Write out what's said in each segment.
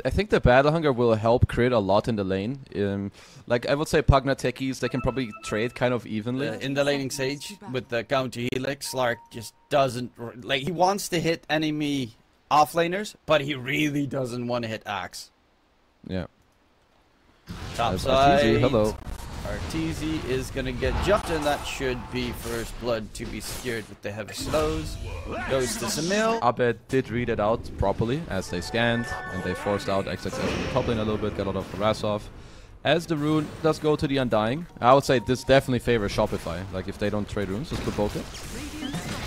I think the Battle Hunger will help crit a lot in the lane. Like I would say Pugna techies, they can probably trade kind of evenly. In the laning stage, with the counter helix, Slark just doesn't... Like, he wants to hit enemy offlaners, but he really doesn't want to hit Axe. Yeah. Top side. ARTEEZY, hello. ARTEEZY is going to get jumped, and that should be first blood to be secured with the heavy slows. Goes to SUMAIL. Abed did read it out properly as they scanned, and they forced out XXS in the top lane a little bit, got a lot of harass off. As the rune does go to the Undying, I would say this definitely favors Shopify. Like if they don't trade runes, just put both in.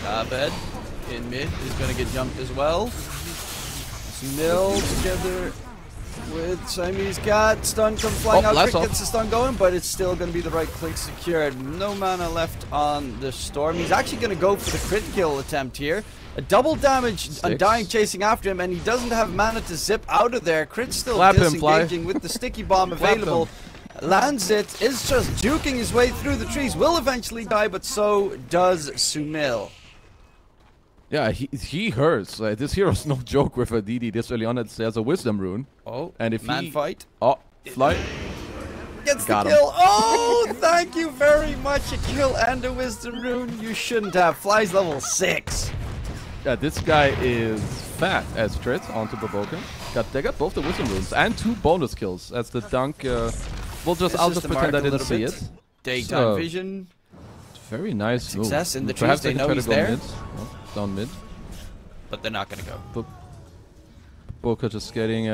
Abed in mid is going to get jumped as well. SUMAIL together with Siamese Cat. Stun comes flying out, quick gets the stun going, but it's still going to be the right click secured. No mana left on the Storm. He's actually going to go for the crit kill attempt here. A double damage Undying chasing after him, and he doesn't have mana to zip out of there. Crit's still disengaging with the sticky bomb available. Lands it, is just juking his way through the trees. Will eventually die, but so does SUMAIL. Yeah, he hurts. This hero's no joke with a DD this early on. There's a wisdom rune. Oh, and if man fight. Oh, fly. Gets the kill. Oh, thank you very much. A kill and a wisdom rune. You shouldn't have. Flies level 6. Yeah, this guy is fat as Trit onto Baboka. They got both the wisdom runes and 2 bonus kills. As the dunk. I'll just pretend I didn't see it. Daytime vision. Very nice Success move. In the trees. They know he's there. Oh, down mid. But they're not gonna go. Baboka just getting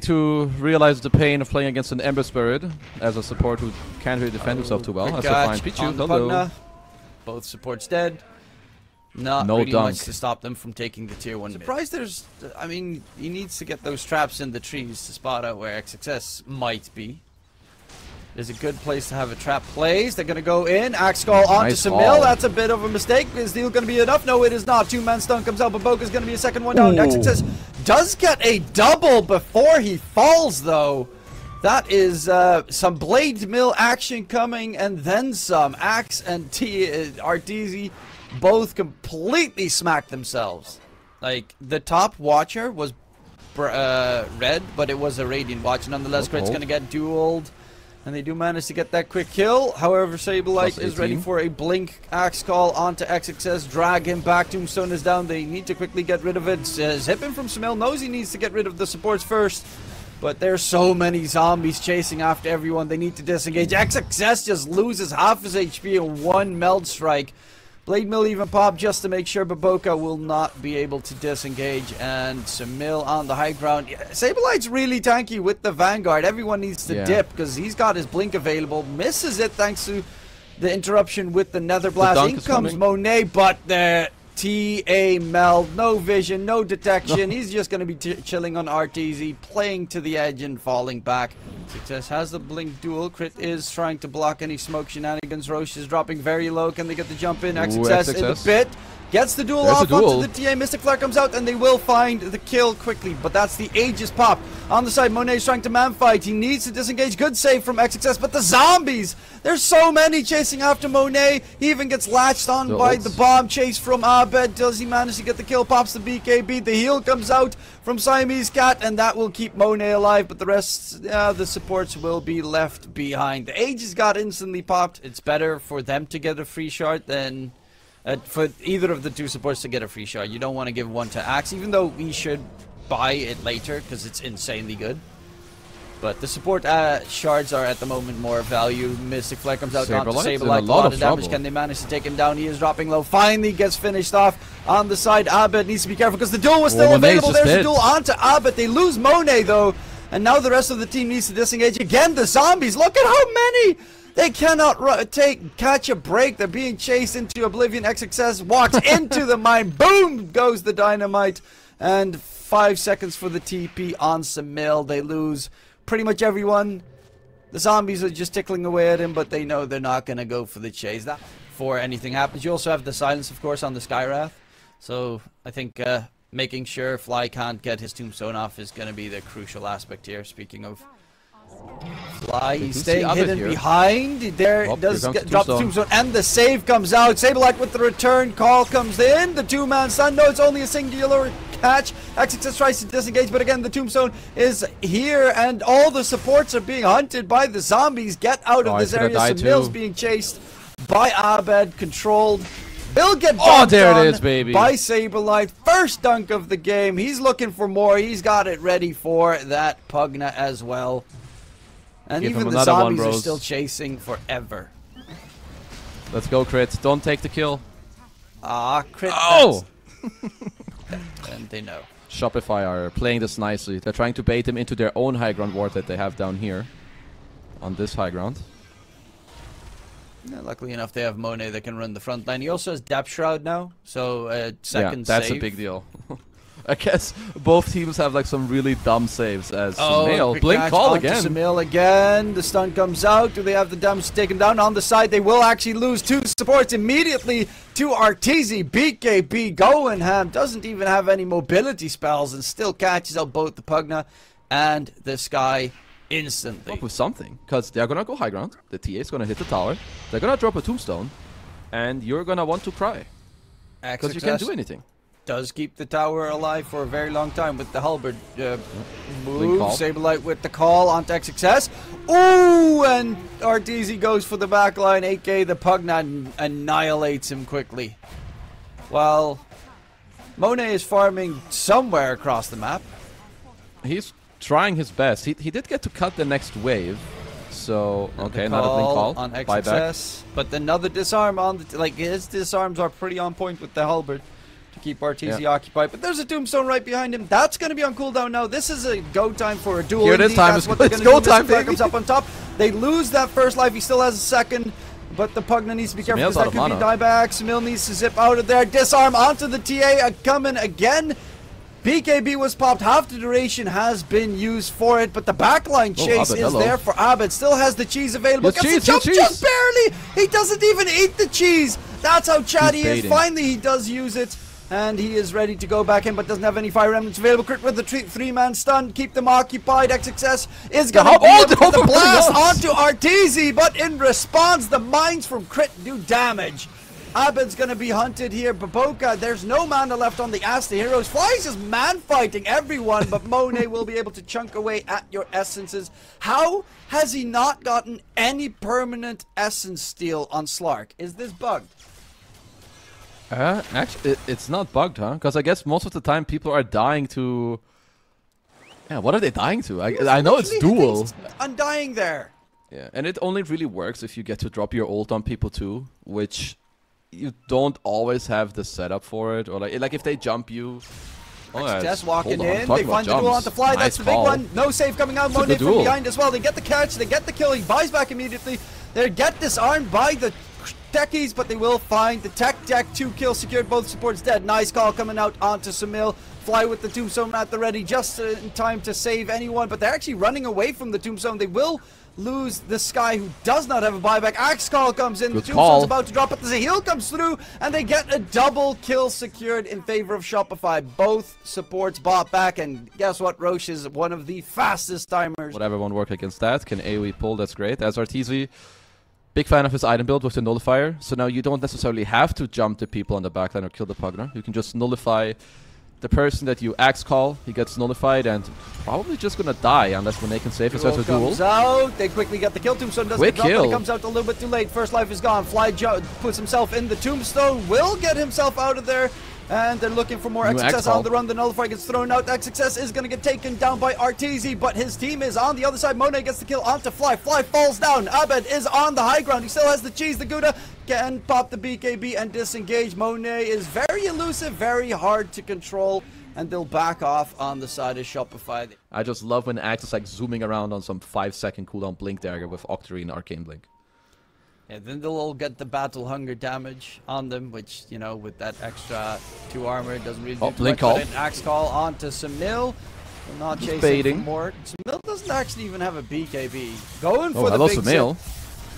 to realize the pain of playing against an Ember Spirit as a support who can't really defend himself too well. That's a fine Pichu. Hello. Both supports dead. Not really much to stop them from taking the tier 1 surprised there's... I mean, he needs to get those traps in the trees to spot out where XXS might be. There's a good place to have a trap placed. They're going to go in. Axe Skull onto SUMAIL. That's a bit of a mistake. Is the heal going to be enough? No, it is not. 2-man stun comes out. Baboka's going to be a second one down. XXS does get a double before he falls, though. That is some Blade Mill action coming, and then some. Axe and ARTEEZY both completely smacked themselves. Like, the top watcher was red, but it was a Radiant watch. Nonetheless, Crit's going to get dueled. And they do manage to get that quick kill. However, Sableye is ready for a blink axe call onto XXS. Drag him back. Tombstone is down. They need to quickly get rid of it. Zip him from SUMAIL. Knows he needs to get rid of the supports first. But there's so many zombies chasing after everyone. They need to disengage. XXS just loses half his HP in one meld strike. Blade Mill even popped just to make sure Baboka will not be able to disengage. And SUMAIL on the high ground. Sableye's really tanky with the Vanguard. Everyone needs to dip because he's got his blink available. Misses it thanks to the interruption with the Nether Blast. In comes Monet, but the TA meld. No vision, no detection. He's just going to be chilling on ARTEEZY, playing to the edge and falling back. Success has the blink duel. Crit is trying to block any smoke shenanigans. Roche is dropping very low. Can they get the jump in? XXS in the pit. Gets the duel off onto the TA. Mystic Flare comes out and they will find the kill quickly. But that's the Aegis pop. On the side, Monet's trying to man fight. He needs to disengage. Good save from XXS. But the zombies! There's so many chasing after Monet. He even gets latched on by the bomb chase from Abed. Does he manage to get the kill? Pops the BKB. The heal comes out from Siamese Cat. And that will keep Monet alive. But the rest, the supports will be left behind. The Aegis got instantly popped. It's better for them to get a free shard than... for either of the two supports to get a free shard. You don't want to give one to Axe, even though we should buy it later because it's insanely good. But the support shards are at the moment more value. Mystic Flare comes out onto Sableye. A lot of damage. Can they manage to take him down? He is dropping low. Finally gets finished off on the side. Abed needs to be careful because the duel was still available. There's a duel onto Abed. They lose Monet though. And now the rest of the team needs to disengage. Again, the zombies. Look at how many! They cannot catch a break. They're being chased into oblivion. XXS walks into the mine. Boom goes the dynamite. And 5 seconds for the TP on SUMAIL. They lose pretty much everyone. The zombies are just tickling away at him, but they know they're not going to go for the chase. That before anything happens. You also have the silence, of course, on the Skywrath. So I think making sure Fly can't get his tombstone off is going to be the crucial aspect here. Speaking of Fly, he's staying hidden behind. There does drop the tombstone, and the save comes out. Sableye with the return call comes in. The 2-man stun. No, it's only a singular catch. XXS tries to disengage, but again, the Tombstone is here, and all the supports are being hunted by the zombies. Get out of this area. Sumail's being chased by Abed, controlled. Will get dunked there it is, baby. By Saberlight. First dunk of the game. He's looking for more. He's got it ready for that Pugna as well. And Give even him the zombies one, are still chasing forever. Let's go, Crit. Don't take the kill. Crit. Oh! And they know. Shopify are playing this nicely. They're trying to bait him into their own high ground ward that they have down here. On this high ground. Yeah, luckily enough, they have Monet that can run the front line. He also has Depth Shroud now, so second that's save. A big deal. I guess both teams have like some really dumb saves as SUMAIL. Blink call again. SUMAIL again. The stun comes out. Do they have the damage taken down? On the side, they will actually lose 2 supports immediately to ARTEEZY. BKB going ham. Doesn't even have any mobility spells and still catches out both the Pugna and the Sky instantly. Up with something, because they're gonna go high ground. The TA is gonna hit the tower. They're gonna drop a tombstone, and you're gonna want to cry because you can't do anything. Does keep the tower alive for a very long time with the halberd move. Saberlight with the call onto XXS. Ooh, and ARTEEZY goes for the backline. 8K, the Pugna annihilates him quickly. Well, Monet is farming somewhere across the map. He's trying his best. He did get to cut the next wave. So, okay, another blink call on XXS. But another disarm on the... Like, his disarms are pretty on point with the halberd to keep ARTEEZY occupied. But there's a tombstone right behind him. That's going to be on cooldown now. This is a go time for a duel. Here it is, time. It's go time, baby. Comes up on top. They lose that first life. He still has a second. But the Pugna needs to be careful because that could be dieback. SUMAIL needs to zip out of there. Disarm onto the TA. Coming again. BKB was popped. Half the duration has been used for it, but the backline chase is there for Abed. Still has the cheese available. Gets the jump just barely. He doesn't even eat the cheese. That's how chatty he is. Finally, he does use it, and he is ready to go back in, but doesn't have any fire remnants available. Crit with the 3-man stun. Keep them occupied. XXS is going to be able to put the blast onto ARTEEZY, but in response, the mines from Crit do damage. Abed's gonna be hunted here. Baboka, there's no mana left on the ASTER heroes. Fly's just man-fighting everyone, but Monet will be able to chunk away at your essences. How has he not gotten any permanent essence steal on Slark? Is this bugged? Actually, it's not bugged, huh? Because I guess most of the time people are dying to... Yeah, what are they dying to? I know it's dual. Undying there. Yeah, and it only really works if you get to drop your ult on people too, which... You don't always have the setup for it, or like if they jump you. Just walking in, they find the duel on the fly. That's the big one. No save coming out. Monet from behind as well. They get the catch, they get the kill. He buys back immediately. They get disarmed by the techies, but they will find the tech deck. 2 kills secured. Both supports dead. Nice call coming out onto SUMAIL. Fly with the tombstone at the ready, just in time to save anyone. But they're actually running away from the tombstone. They will lose the Sky, who does not have a buyback. Axe call comes in. The tombstone's about to drop, but the heal comes through, and they get a double kill secured in favor of Shopify. Both supports bought back, and guess what? Roche is one of the fastest timers. Whatever won't work against that. Can AoE pull, that's great. As ARTEEZY, big fan of his item build with the nullifier. So now you don't necessarily have to jump the people on the backline or kill the Pugna. You can just nullify the person that you axe call. He gets nullified and probably just gonna die unless when they can save us as a duel. Comes out. They quickly get the kill. Tombstone doesn't drop, but it comes out a little bit too late. First life is gone. Fly puts himself in the tombstone. Will get himself out of there. And they're looking for more XXS on the run. The nullifier gets thrown out. XXS is going to get taken down by ARTEEZY, but his team is on the other side. Monet gets the kill onto Fly. Fly falls down. Abed is on the high ground. He still has the cheese. The Gouda can pop the BKB and disengage. Monet is very elusive, very hard to control, and they'll back off on the side of Shopify. I just love when Axe is like zooming around on some 5-second cooldown Blink Dagger with Octarine Arcane Blink. Yeah, then they'll all get the battle hunger damage on them, which, you know, with that extra 2 armor, it doesn't really do too much. But an axe call onto SUMAIL. Not chasing for more. SUMAIL doesn't actually even have a BKB. Going for the big SUMAIL.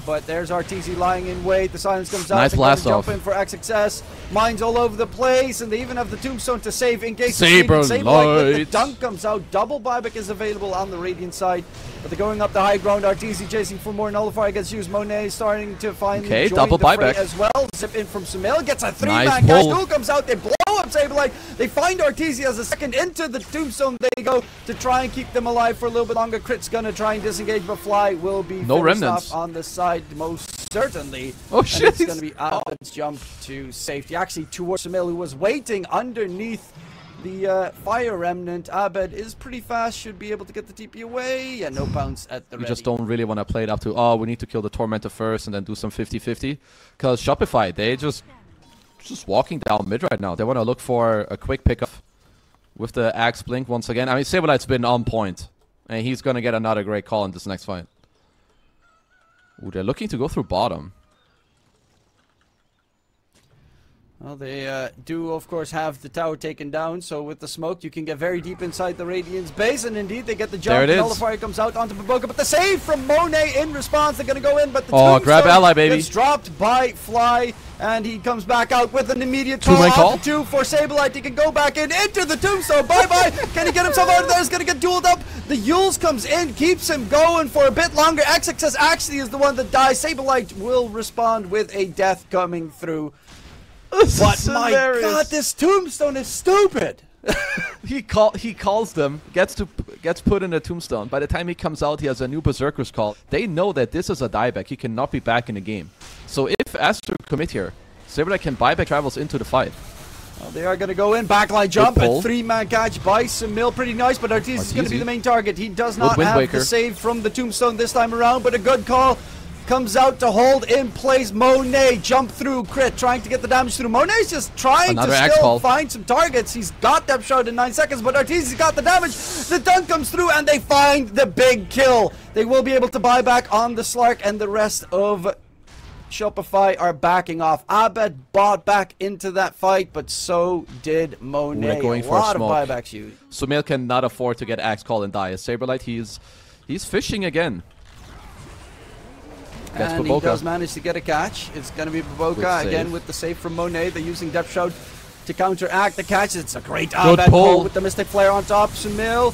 But there's ARTEEZY lying in wait. The silence comes out. Nice blast off. Jump in for XXS. Mines all over the place, and they even have the tombstone to save in case Saberlight. The dunk comes out. Double buyback is available on the Radiant side. But they're going up the high ground. ARTEEZY chasing for more. Nullifier gets used. Monet starting to finally join double the buyback as well. Zip in from SUMAIL. Gets a 3-man catch. Duel comes out. They blow up Saberlight. They find ARTEEZY as a second into the tombstone. They go to try and keep them alive for a little bit longer. Crit's gonna try and disengage, but Fly will be no remnants off on the side most certainly. Oh shit! And it's gonna be Abed's jump to safety, actually towards SUMAIL, who was waiting underneath the fire remnant. Abed is pretty fast, should be able to get the TP away, and no bounce at the ready. We just don't really want to play it up to, oh, we need to kill the Tormentor first and then do some 50-50. Because Shopify, they just walking down mid right now. They want to look for a quick pickup with the Axe Blink once again. I mean, Saberlight's been on point, and he's going to get another great call in this next fight. Ooh, they're looking to go through bottom. Well, they do, of course, have the tower taken down, so with the smoke, you can get very deep inside the Radiant's base, and indeed, they get the jump. The nullifier comes out onto Baboka, but the save from Monet in response, they're going to go in, but the grab ally, baby. Gets dropped by Fly, and he comes back out with an immediate call. Two for Saberlight. He can go back into the tombstone. Bye-bye. Can he get himself out of there? He's going to get dueled up. The Yules comes in, keeps him going for a bit longer. XXS actually is the one that dies. Saberlight will respond with a death coming through. But my god, this tombstone is stupid. He calls them, gets put in a tombstone. By the time he comes out, he has a new Berserker's call. They know that this is a dieback. He cannot be back in the game. So if ASTER commit here, Saberlight can buyback travels into the fight. Well, they are going to go in, backline jump, and 3-man catch by SUMAIL. Pretty nice, but ARTEEZY is going to be the main target. He does not have the save from the tombstone this time around, but a good call. Comes out to hold in place. Monet jump through. Crit trying to get the damage through. Monet's just trying to still find some targets. He's got that shot in 9 seconds, but ARTEEZY's got the damage. The dunk comes through and they find the big kill. They will be able to buy back on the Slark, and the rest of Shopify are backing off. Abed bought back into that fight, but so did Monet. We're going a for lot a smoke. of buybacks. SUMAIL cannot afford to get Axe Call and die. As Saberlight, he's fishing again. And he does manage to get a catch. It's going to be Baboka again with the save from Monet. They're using Depth Shroud to counteract the catch. It's a great Abed pull with the Mystic Flare on top. SUMAIL,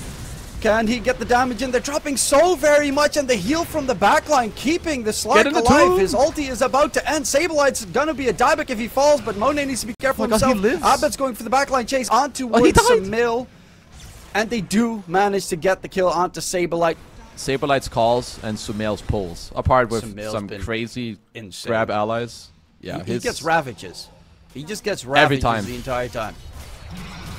can he get the damage in? They're dropping so very much, and the heal from the backline keeping the Slark alive. His ulti is about to end. Saberlight's going to be a dieback if he falls, but Monet needs to be careful himself. Abed's going for the backline chase onto SUMAIL, and they do manage to get the kill onto Saberlight. Saberlight's calls and SUMAIL's pulls, apart with some crazy grab allies. Yeah, he gets ravages. He just gets ravages every time, the entire time.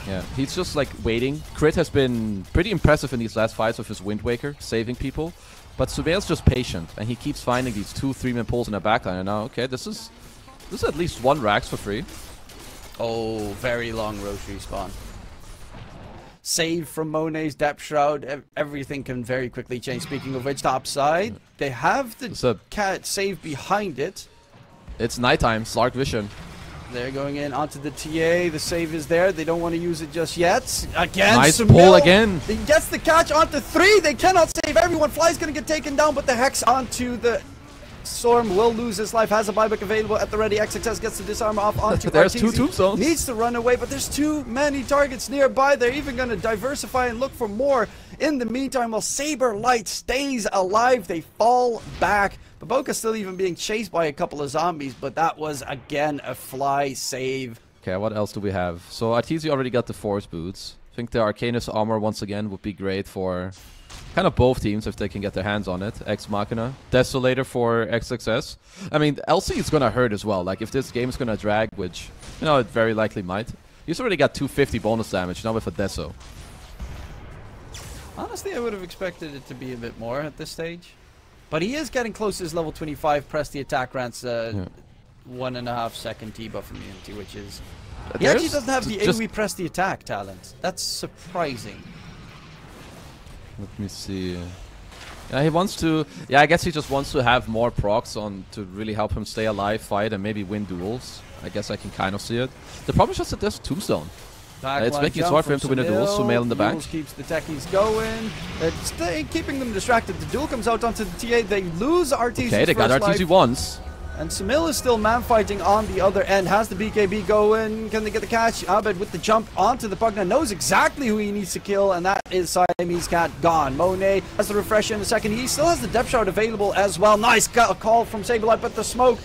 Yeah, he's just like waiting. Crit has been pretty impressive in these last fights with his Wind Waker, saving people. But SUMAIL's just patient, and he keeps finding these 2-3-man pulls in the backline. And now, okay, this is at least 1 Rax for free. Oh, very long roach respawn. Save from Monet's Depth Shroud. Everything can very quickly change. Speaking of which, top side, they have the cat save behind it. It's nighttime. Slark vision. They're going in onto the TA. The save is there. They don't want to use it just yet. Again, nice pull again. He gets the catch onto 3. They cannot save everyone. Fly's going to get taken down, but the Hex onto the Storm will lose his life, has a buyback available at the ready. XXS gets the disarm off onto There's ARTEEZY. 2 tombstones. Needs to run away, but there's too many targets nearby. They're even going to diversify and look for more. In the meantime, while Saberlight stays alive, they fall back. Baboka's still even being chased by a couple of zombies, but that was, again, a Fly save. Okay, what else do we have? So ARTEEZY already got the Force Boots. I think the Arcanus armor, once again, would be great for kind of both teams if they can get their hands on it. Ex Machina. Desolator for XXS. I mean, LC is going to hurt as well. Like, if this game is going to drag, which, you know, it very likely might. He's already got 250 bonus damage, now with a Deso. Honestly, I would have expected it to be a bit more at this stage. But he is getting close to his level 25. Press the attack grants 1.5 second T-buff immunity, which is... He actually doesn't have the AoE press the attack talent. That's surprising. Let me see. Yeah, he wants to... Yeah, I guess he just wants to have more procs on to really help him stay alive, fight, and maybe win duels. I guess I can kind of see it. The problem is just that there's Tombstone. It's making it hard for him to win a duel. SUMAIL in the back. Keeps the techies going. It's keeping them distracted. The duel comes out onto the TA. They lose ARTEEZY. Okay, they got ARTEEZY once. And SUMAIL is still man-fighting on the other end. Has the BKB going. Can they get the catch? Abed with the jump onto the Pugna. Knows exactly who he needs to kill. And that is Siamese Cat gone. Monet has the refresh in a second. He still has the Depth Shroud available as well. Nice call from Saberlight. But the smoke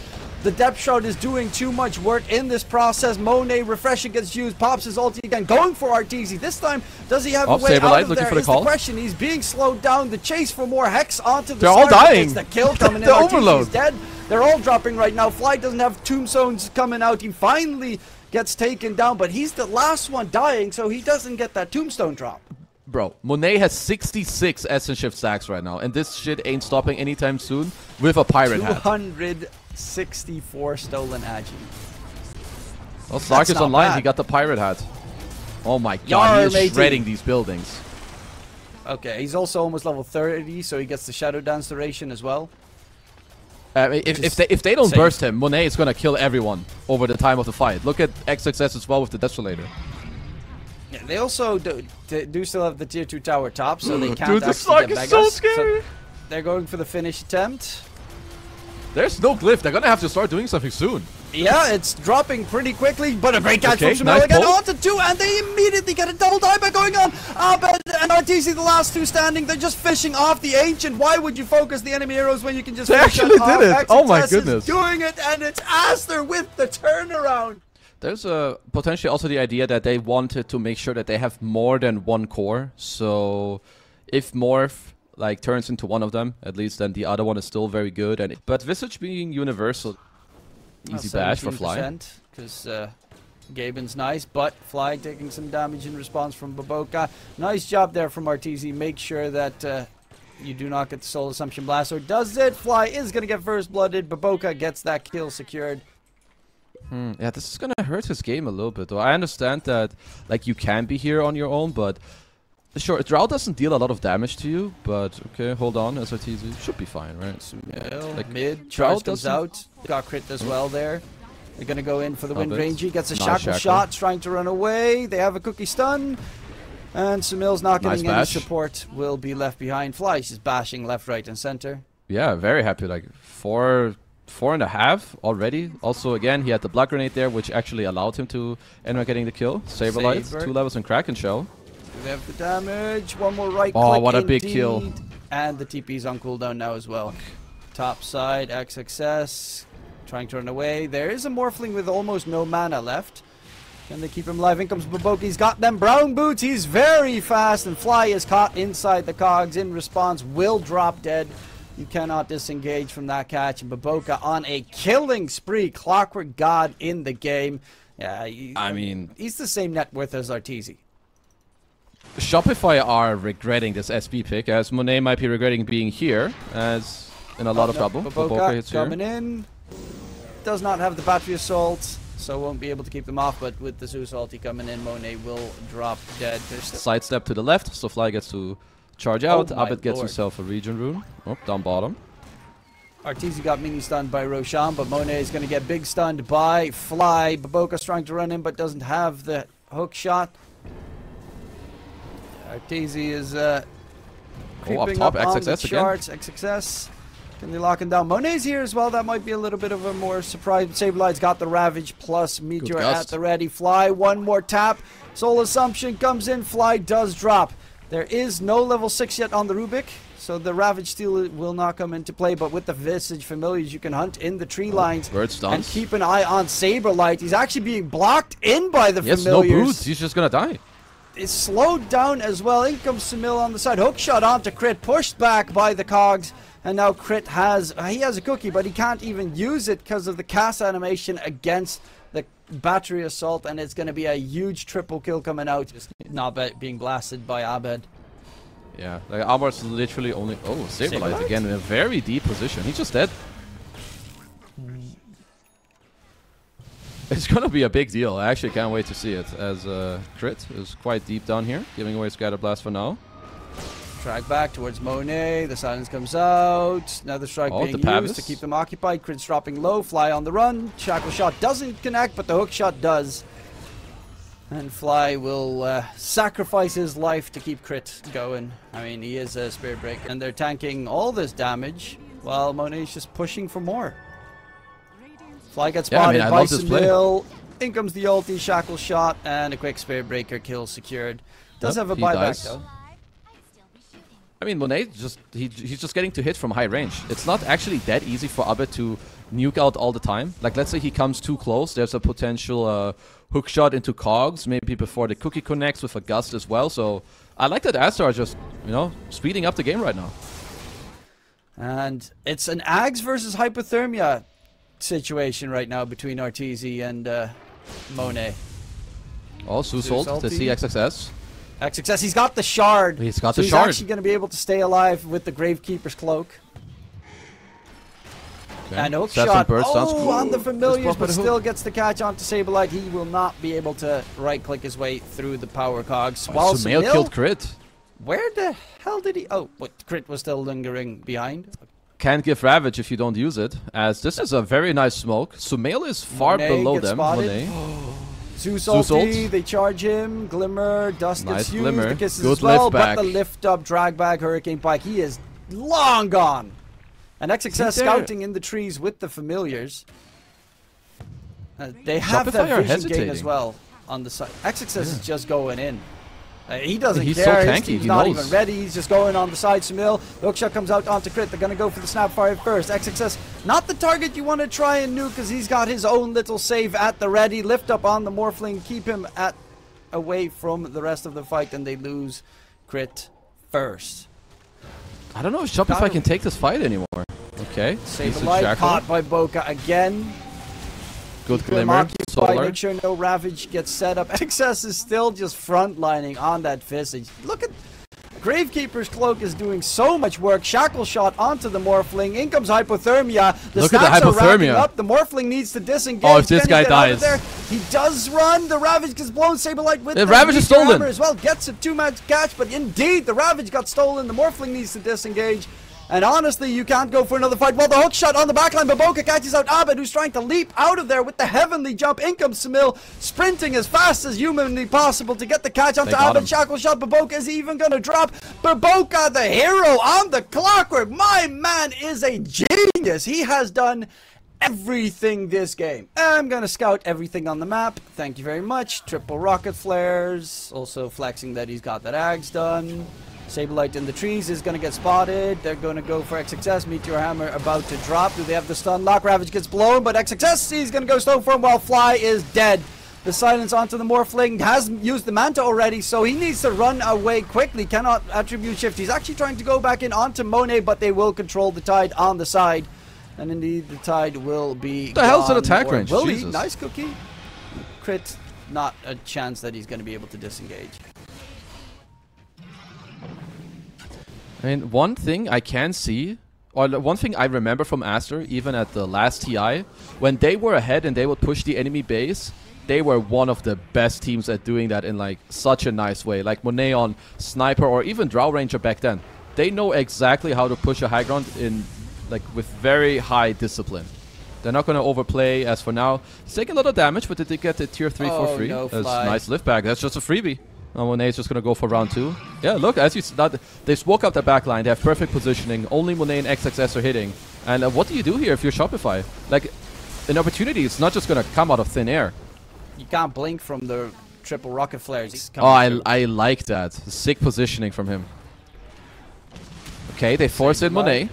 The Depth Shroud is doing too much work in this process. Monet refreshing gets used, pops his ulti again, going for ARTEEZY. This time, does he have a way out of there is the question. He's being slowed down. The chase for more Hex onto the They're all dying. It's the kill coming in. ARTEEZY's dead. They're all dropping right now. Fly doesn't have tombstones coming out. He finally gets taken down, but he's the last one dying, so he doesn't get that tombstone drop. Bro, Monet has 66 Essence Shift stacks right now, and this shit ain't stopping anytime soon with a pirate hat. 264 stolen Agi. Well, Sark is online. Bad. He got the pirate hat. Oh my god, he is shredding these buildings. Okay, he's also almost level 30, so he gets the Shadow Dance duration as well. If they don't burst him, Monet is gonna kill everyone over the time of the fight. Look at XXS as well with the Desolator. Yeah, they also do still have the tier 2 tower top, so they can't Dude, this Sark is so scary. So they're going for the finish attempt. There's no glyph. They're gonna have to start doing something soon. Yeah, it's dropping pretty quickly, but a great catch from SUMAIL again onto 2, and they immediately get a double dieback going on. Abed and ARTEEZY, the last two standing, they're just fishing off the Ancient. Why would you focus the enemy heroes when you can just They actually did it. XXS oh my goodness. Doing it, and it's ASTER with the turnaround. There's potentially also the idea that they wanted to make sure that they have more than one core. So if Morph like turns into one of them, at least then the other one is still very good. But Visage being universal, easy bash for Fly. Because Gaben's nice, but Fly taking some damage in response from Baboka. Nice job there from ARTEEZY. Make sure that you do not get the Soul Assumption Blast. Or does it? Fly is going to get first blooded. Baboka gets that kill secured. Yeah, this is gonna hurt his game a little bit, though. I understand that, like, you can be here on your own, but sure, Drow doesn't deal a lot of damage to you. But okay, hold on, SRTZ should be fine, right? SUMAIL, like, mid, Drow comes out, got crit as well there. They're gonna go in for the Wind Range. Gets a shackle shot, trying to run away. They have a cookie stun, and SUMAIL's not getting any support. Will be left behind. Fly is just bashing left, right, and center. Yeah, very happy. Like 4.5 already. Also, again, he had the Blood Grenade there, which actually allowed him to end up getting the kill. Saberlight, 2 levels in Kraken Shell. They have the damage. One more right click. Oh, what a big kill. And the TP's on cooldown now as well. Top side, XXS. Trying to run away. There is a Morphling with almost no mana left. Can they keep him alive? In comes Baboka. He's got them brown boots. He's very fast. And Fly is caught inside the cogs. In response, will drop dead. You cannot disengage from that catch. And Baboka on a killing spree. Clockwork God in the game. Yeah, I mean, he's the same net worth as ARTEEZY. Shopify are regretting this SB pick, as Monet might be regretting being here, as in a lot of trouble. Baboka coming in. Does not have the battery assault, so won't be able to keep them off. But with the Zeus ulti coming in, Monet will drop dead. Sidestep to the left, so Fly gets to charge out. Abed gets himself a regen rune. Oh, down bottom. ARTEEZY got mini stunned by Roshan, but Monet is going to get big stunned by Fly. Baboka's trying to run in, but doesn't have the hook shot. ARTEEZY is creeping up on the charts. XXS. Can they lock him down? Monet's here as well. That might be a little bit of a more surprise. Saberlight's got the Ravage plus Meteor at the ready. Fly, one more tap. Soul Assumption comes in. Fly does drop. There is no level 6 yet on the Rubik, so the Ravage Steel will not come into play. But with the Visage Familiars, you can hunt in the tree lines and keep an eye on Saberlight. He's actually being blocked in by the Familiars. No boots. He's just gonna die. It's slowed down as well. In comes SUMAIL on the side. Hook shot onto Crit, pushed back by the cogs. And now Crit has, he has a cookie, but he can't even use it because of the cast animation against the battery assault. And it's going to be a huge triple kill coming out. Just not being blasted by Abed. Yeah, like Abar's literally only, oh, Saberlight again in a very deep position. He's just dead. It's gonna be a big deal. I actually can't wait to see it, as Crit is quite deep down here, giving away Scatter Blast for now. Drag back towards Monet. The silence comes out. Another strike being used to keep them occupied. Crit's dropping low. Fly on the run. Shackle shot doesn't connect, but the hook shot does. And Fly will sacrifice his life to keep Crit going. I mean, he is a Spirit Breaker. And they're tanking all this damage while Monet's just pushing for more. Fly gets spotted by SUMAIL. In comes the ulti, shackle shot, and a quick Spirit Breaker kill secured. Does have a buyback though. I mean, Monet he's just getting to hit from high range. It's not actually that easy for Abed to nuke out all the time. Like, let's say he comes too close. There's a potential hook shot into cogs, maybe before the cookie connects with a gust as well. So I like that ASTER are just, you know, speeding up the game right now. And it's an Ags versus Hypothermia situation right now between ARTEEZY and Monet. Oh, Susold to see XXS. XXS, he's got the shard. He's got so the shard. He's actually going to be able to stay alive with the Gravekeeper's cloak. Okay. And hook shot, cool. On the familiars, but still gets the catch onto Saberlight. He will not be able to right-click his way through the power cogs. While SUMAIL killed Crit. Where the hell did he... Oh, but Crit was still lingering behind. Can't give Ravage if you don't use it, as this is a very nice smoke. SUMAIL is far below them. Susold, they charge him. Glimmer, Dust gets used. Glimmer. The kisses Good as well, lift back. but the lift up, drag back, Hurricane Pike. He is long gone. And XXS scouting in the trees with the familiars. They have that vision gain as well on the side. XXS is just going in. He doesn't care. So tanky. He's not even ready. He's just going on the side. SUMAIL, the hookshot comes out onto Crit. They're going to go for the Snapfire first. XXS, not the target you want to try and nuke because he's got his own little save at the ready. Lift up on the Morphling. Keep him away from the rest of the fight, and they lose Crit first. I don't know if Shopify can take this fight anymore. Okay. Saberlight caught by Boca again. Good Glimmer. Solar. Make sure no Ravage gets set up. XXS is still just frontlining on that Visage. Look at Gravekeeper's Cloak is doing so much work. Shackle shot onto the Morphling. In comes Hypothermia. Look at the Hypothermia. Up. The Morphling needs to disengage. Oh, if this guy dies. He does run. The Ravage gets blown. Saberlight with the Ravage is stolen as well. Gets a two-match catch, but indeed the Ravage got stolen. The Morphling needs to disengage. And honestly, you can't go for another fight. Well, the hook shot on the backline, but Boca catches out Abed, who's trying to leap out of there with the heavenly jump. In comes SUMAIL, sprinting as fast as humanly possible to get the catch onto Abed. Shackle shot, Baboka is even going to drop. Baboka, the hero on the clockwork. My man is a genius. He has done everything this game. I'm going to scout everything on the map. Thank you very much. Triple rocket flares. Also flexing that he's got that Ags done. Saberlight in the trees is going to get spotted. They're going to go for XXS. Meteor Hammer about to drop. Do they have the stun lock? Ravage gets blown, but XXS is going to go stone for him while Fly is dead. The silence onto the Morphling. Has used the Manta already, so he needs to run away quickly. Cannot attribute shift. He's actually trying to go back in onto Monet, but they will control the Tide on the side. And indeed, the Tide will be What the hell's an attack range? Will he? Nice cookie. Crit, not a chance that he's going to be able to disengage. I mean, one thing I can see, or one thing I remember from ASTER, even at the last TI, when they were ahead and they would push the enemy base, they were one of the best teams at doing that in like such a nice way. Like Monet on Sniper or even Drow Ranger back then. They know exactly how to push a high ground in like with very high discipline. They're not going to overplay as for now. He's taking a lot of damage, but they did get the tier 3 for free. No, That's nice lift back. That's just a freebie. Now Monet's just going to go for round 2. Yeah, look, as you said, they spoke up the backline. They have perfect positioning. Only Monet and XXS are hitting. And what do you do here if you're Shopify? Like, an opportunity, it's not just going to come out of thin air. You can't blink from the triple rocket flares. Oh, I like that. Sick positioning from him. Okay, they force in Monet.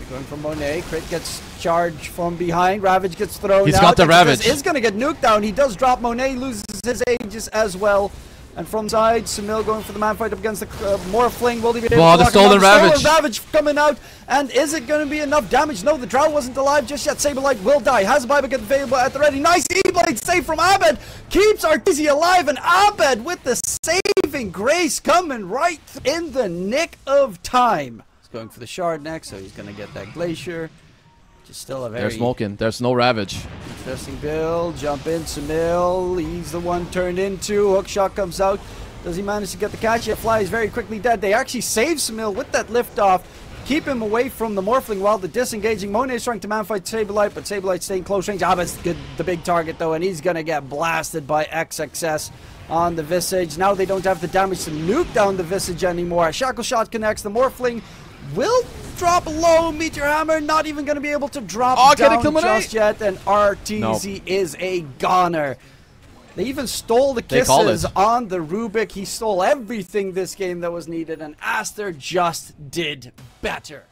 They're going for Monet. Crit gets charged from behind. Ravage gets thrown out. He's got the Ravage. Is going to get nuked down. He does drop. Monet loses his Aegis as well. And from side, SUMAIL going for the man fight up against the Morphling. Will he be able to the stolen Ravage. Ravage coming out. And is it going to be enough damage? No, the Drow wasn't alive just yet. Saberlight will die. Has a buyback available at the ready. Nice E-Blade save from Abed. Keeps ARTEEZY alive. And Abed with the saving grace coming right in the nick of time. He's going for the shard next, so he's going to get that Glacier. Just still a very... They're smoking. There's no Ravage. Interesting build. Jump in, SUMAIL. He's the one turned into. Hookshot comes out. Does he manage to get the catch? Yeah, Fly is very quickly dead. They actually save SUMAIL with that liftoff. Keep him away from the Morphling while the disengaging. Monet is trying to manfight Saberlight, but Saberlight staying close range. Abed's the big target though, and he's going to get blasted by XXS on the Visage. Now they don't have the damage to nuke down the Visage anymore. Shackle shot connects. The Morphling will drop low. Meteor Hammer not even going to be able to drop down just yet. And ARTEEZY is a goner. They even stole the kisses on the Rubik. He stole everything this game that was needed. And ASTER just did better.